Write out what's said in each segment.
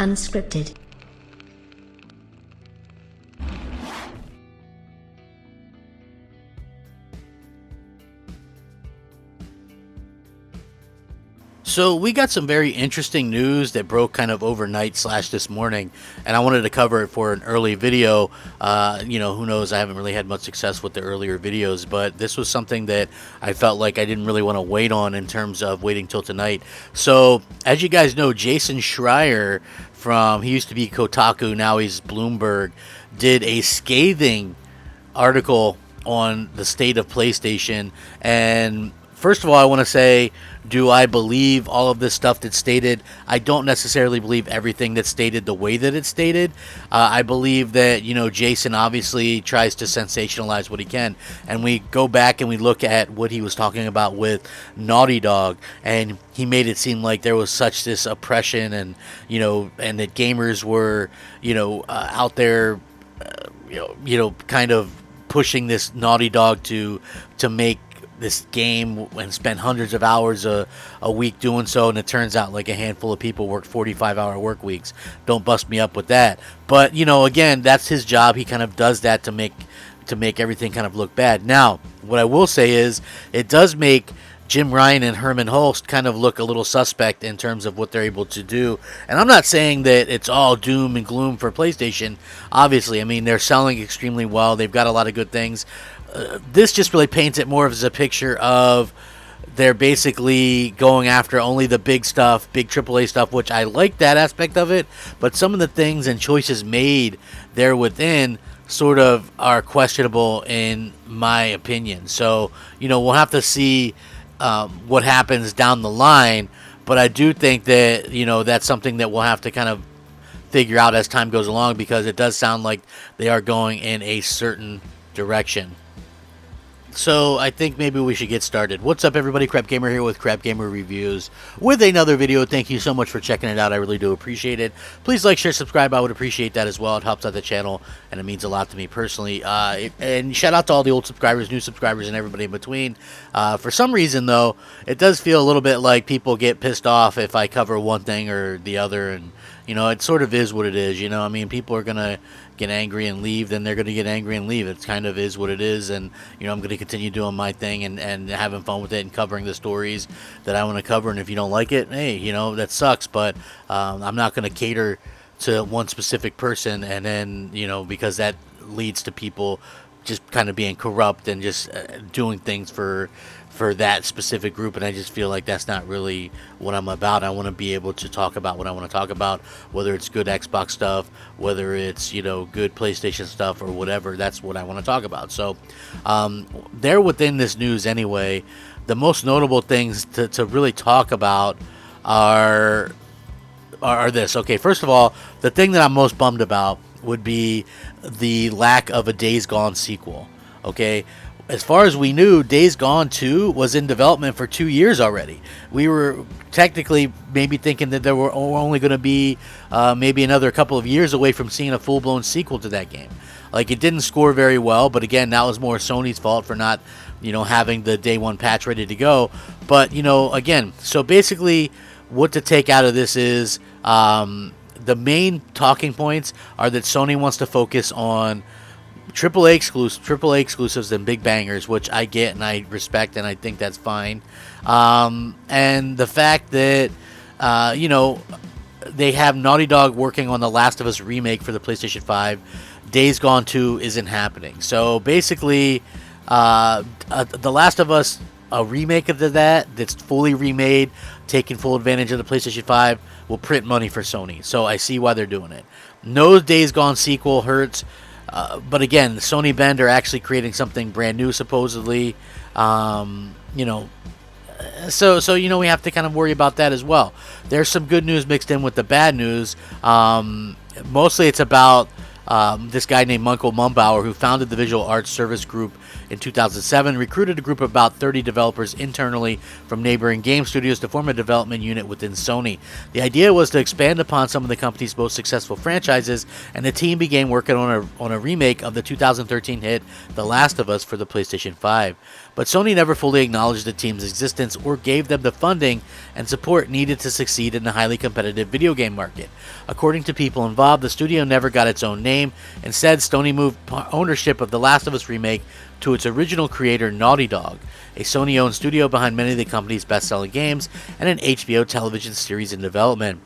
Unscripted. So we got some very interesting news that broke kind of overnight / this morning, and I wanted to cover it for an early video. Who knows, I haven't really had much success with the earlier videos, but this was something that I felt like I didn't really want to wait on in terms of waiting till tonight. So as you guys know, Jason Schreier he used to be Kotaku, now he's Bloomberg, did a scathing article on the state of PlayStation. And first of all, I want to say, do I believe all of this stuff that's stated? I don't necessarily believe everything that's stated the way that it's stated. I believe that, Jason obviously tries to sensationalize what he can. And we go back and we look at what he was talking about with Naughty Dog, and he made it seem like there was such this oppression and that gamers were, out there, kind of pushing this Naughty Dog to make this game and spend hundreds of hours a week doing so, and it turns out like a handful of people work 45-hour work weeks. Don't bust me up with that. But again, that's his job. He kind of does that to make everything kind of look bad. Now, what I will say is it does make Jim Ryan and Herman Hulst kind of look a little suspect in terms of what they're able to do. And I'm not saying that it's all doom and gloom for PlayStation. Obviously, I mean, they're selling extremely well. They've got a lot of good things. This just really paints it more as a picture of they're basically going after only the big stuff, big AAA stuff, which I like that aspect of it. But some of the things and choices made there within sort of are questionable in my opinion. So, we'll have to see what happens down the line. But I do think that, that's something that we'll have to kind of figure out as time goes along, because it does sound like they are going in a certain direction. So I think maybe we should get started. What's up, everybody? Crapgamer here with Crapgamer Reviews with another video. Thank you so much for checking it out. I really do appreciate it. Please like, share, subscribe. I would appreciate that as well. It helps out the channel, and it means a lot to me personally. And shout out to all the old subscribers, new subscribers, and everybody in between. For some reason, though, it does feel a little bit like people get pissed off if I cover one thing or the other, and it sort of is what it is. I mean, people are gonna get angry and leave, then they're gonna get angry and leave. It kind of is what it is, and I'm gonna continue doing my thing and having fun with it and covering the stories that I want to cover. And if you don't like it, hey, that sucks. But I'm not gonna cater to one specific person, and then because that leads to people just kind of being corrupt and just doing things for that specific group. And I just feel like that's not really what I'm about. I want to be able to talk about what I want to talk about, whether it's good Xbox stuff, whether it's good PlayStation stuff, or whatever. That's what I want to talk about. So there within this news anyway, the most notable things to really talk about are this. Okay, first of all, the thing that I'm most bummed about would be the lack of a Days Gone sequel. Okay, as far as we knew, Days Gone 2 was in development for 2 years already. We were technically maybe thinking that there were only going to be maybe another couple of years away from seeing a full-blown sequel to that game. Like, it didn't score very well, but again, that was more Sony's fault for not, having the day one patch ready to go. But, again, so basically what to take out of this is the main talking points are that Sony wants to focus on AAA exclusives and big bangers, which I get and I respect, and I think that's fine. And the fact that, they have Naughty Dog working on the Last of Us remake for the PlayStation 5. Days Gone 2 isn't happening. So basically, the Last of Us, a remake of that's fully remade, taking full advantage of the PlayStation 5, will print money for Sony. So I see why they're doing it. No Days Gone sequel hurts. But again, Sony Bend are actually creating something brand new, supposedly. So we have to kind of worry about that as well. There's some good news mixed in with the bad news. Mostly it's about this guy named Michael Mumbauer, who founded the visual arts service group in 2007, recruited a group of about 30 developers internally from neighboring game studios to form a development unit within Sony. The idea was to expand upon some of the company's most successful franchises, and the team began working on a remake of the 2013 hit The Last of Us for the PlayStation 5. But Sony never fully acknowledged the team's existence or gave them the funding and support needed to succeed in the highly competitive video game market. According to people involved, the studio never got its own name. Instead, Sony moved ownership of The Last of Us remake to its original creator, Naughty Dog, a Sony-owned studio behind many of the company's best-selling games and an HBO television series in development.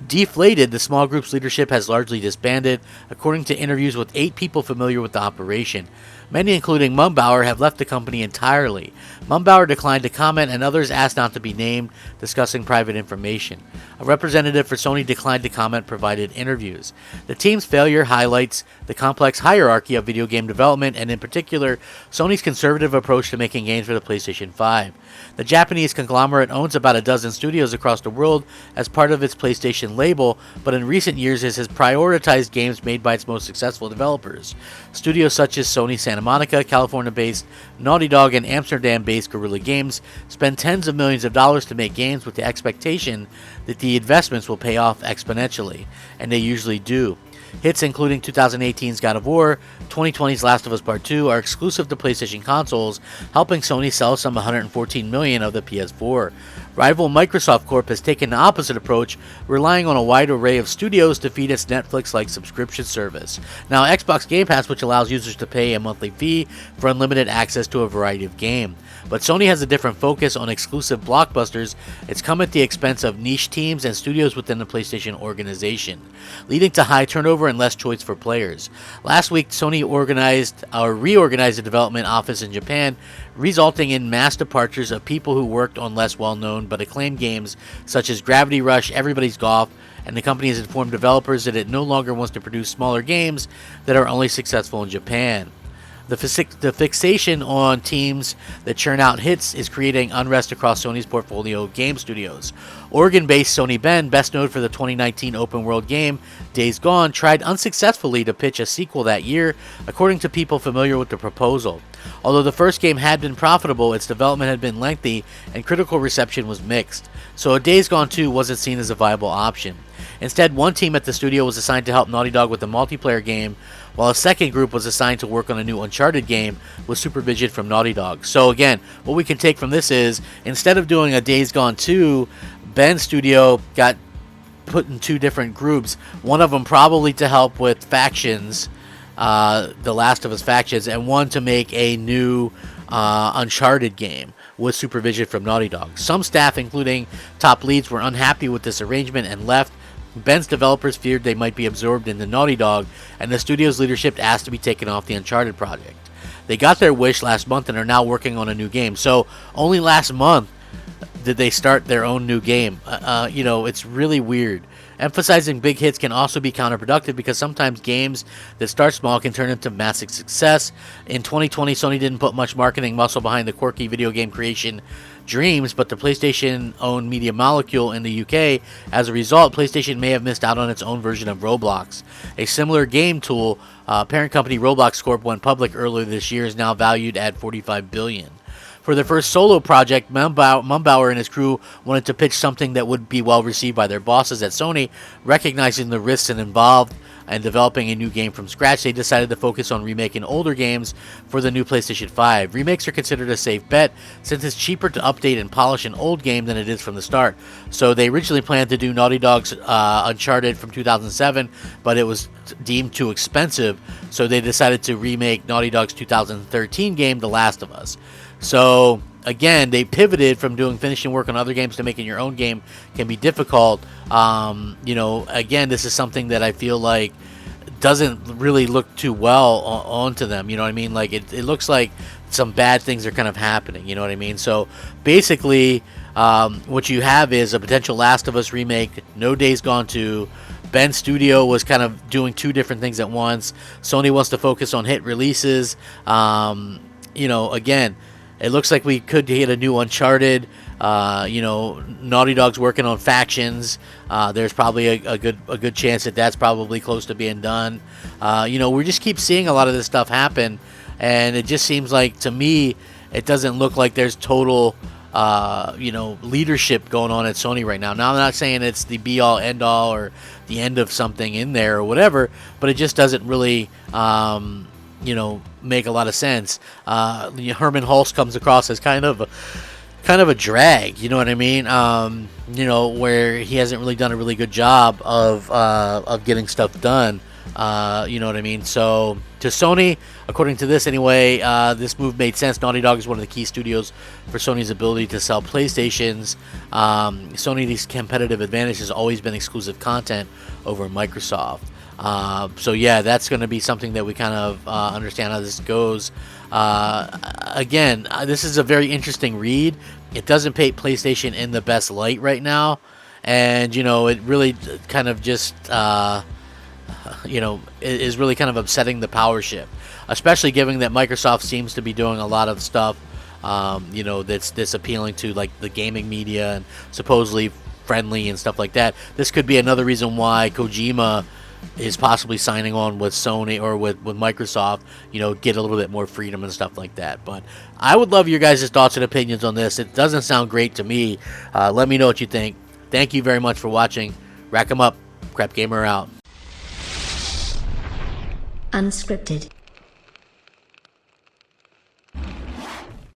Deflated, the small group's leadership has largely disbanded, according to interviews with 8 people familiar with the operation. Many, including Mumbauer, have left the company entirely. Mumbauer declined to comment, and others asked not to be named, discussing private information. A representative for Sony declined to comment, provided interviews. The team's failure highlights the complex hierarchy of video game development, and in particular, Sony's conservative approach to making games for the PlayStation 5. The Japanese conglomerate owns about a dozen studios across the world as part of its PlayStation label, but in recent years it has prioritized games made by its most successful developers. Studios such as Sony Santa Monica, California-based Naughty Dog, and Amsterdam-based Guerrilla Games spend tens of millions of dollars to make games with the expectation that the investments will pay off exponentially, and they usually do. Hits including 2018's God of War, 2020's Last of Us Part 2 are exclusive to PlayStation consoles, helping Sony sell some 114 million of the PS4. Rival Microsoft Corp has taken the opposite approach, relying on a wide array of studios to feed its Netflix-like subscription service. Now, Xbox Game Pass, which allows users to pay a monthly fee for unlimited access to a variety of games. But Sony has a different focus on exclusive blockbusters. It's come at the expense of niche teams and studios within the PlayStation organization, leading to high turnover and less choice for players. Last week, Sony reorganized the development office in Japan, resulting in mass departures of people who worked on less well-known but acclaimed games such as Gravity Rush, Everybody's Golf, and the company has informed developers that it no longer wants to produce smaller games that are only successful in Japan. The fixation on teams that churn out hits is creating unrest across Sony's portfolio of game studios. Oregon-based Sony Bend, best known for the 2019 open-world game Days Gone, tried unsuccessfully to pitch a sequel that year, according to people familiar with the proposal. Although the first game had been profitable, its development had been lengthy, and critical reception was mixed, so a Days Gone 2 wasn't seen as a viable option. Instead, one team at the studio was assigned to help Naughty Dog with the multiplayer game, while a second group was assigned to work on a new Uncharted game with supervision from Naughty Dog. So again, what we can take from this is, instead of doing a Days Gone 2, Bend Studio got put in 2 different groups, one of them probably to help with factions, The Last of Us factions, and one to make a new Uncharted game with supervision from Naughty Dog. Some staff, including top leads, were unhappy with this arrangement and left. Ben's developers feared they might be absorbed into Naughty Dog, and the studio's leadership asked to be taken off the Uncharted project. They got their wish last month and are now working on a new game. So only last month did they start their own new game. It's really weird. Emphasizing big hits can also be counterproductive because sometimes games that start small can turn into massive success. In 2020, Sony didn't put much marketing muscle behind the quirky video game creation dreams, but the PlayStation-owned Media Molecule in the UK. As a result, PlayStation may have missed out on its own version of Roblox. A similar game tool, parent company Roblox Corp went public earlier this year, is now valued at $45 billion. For their first solo project, Mumbauer and his crew wanted to pitch something that would be well received by their bosses at Sony. Recognizing the risks involved in developing a new game from scratch, they decided to focus on remaking older games for the new PlayStation 5. Remakes are considered a safe bet since it's cheaper to update and polish an old game than it is from the start. So they originally planned to do Naughty Dog's Uncharted from 2007, but it was deemed too expensive, so they decided to remake Naughty Dog's 2013 game, The Last of Us. So again, they pivoted from finishing work on other games to making your own game can be difficult. Again, this is something that I feel like doesn't really look too well onto them. You know what I mean? Like it looks like some bad things are kind of happening. You know what I mean? So basically, what you have is a potential Last of Us remake, no Days Gone 2. Ben Studio was kind of doing 2 different things at once. Sony wants to focus on hit releases. Again, it looks like we could get a new Uncharted. Naughty Dog's working on factions. There's probably a good chance that that's probably close to being done. We just keep seeing a lot of this stuff happen, and it just seems like, to me, it doesn't look like there's total leadership going on at Sony right now. Now, I'm not saying it's the be all end all or the end of something in there or whatever, but it just doesn't really make a lot of sense. Herman Hulst comes across as kind of a drag, you know what I mean? Where he hasn't really done a really good job of getting stuff done. You know what I mean? So, to Sony, according to this anyway, this move made sense. Naughty Dog is one of the key studios for Sony's ability to sell PlayStations. Sony's competitive advantage has always been exclusive content over Microsoft. So yeah, that's going to be something that we kind of understand how this goes. Again, this is a very interesting read. It doesn't paint PlayStation in the best light right now, and it really kind of just is really kind of upsetting the power shift, especially given that Microsoft seems to be doing a lot of stuff that's appealing to like the gaming media and supposedly friendly and stuff like that. This could be another reason why Kojima is possibly signing on with Sony or with Microsoft, get a little bit more freedom and stuff like that. But I would love your guys' thoughts and opinions on this. It doesn't sound great to me. Let me know what you think. Thank you very much for watching. Rack 'em up. Crapgamer out. Unscripted.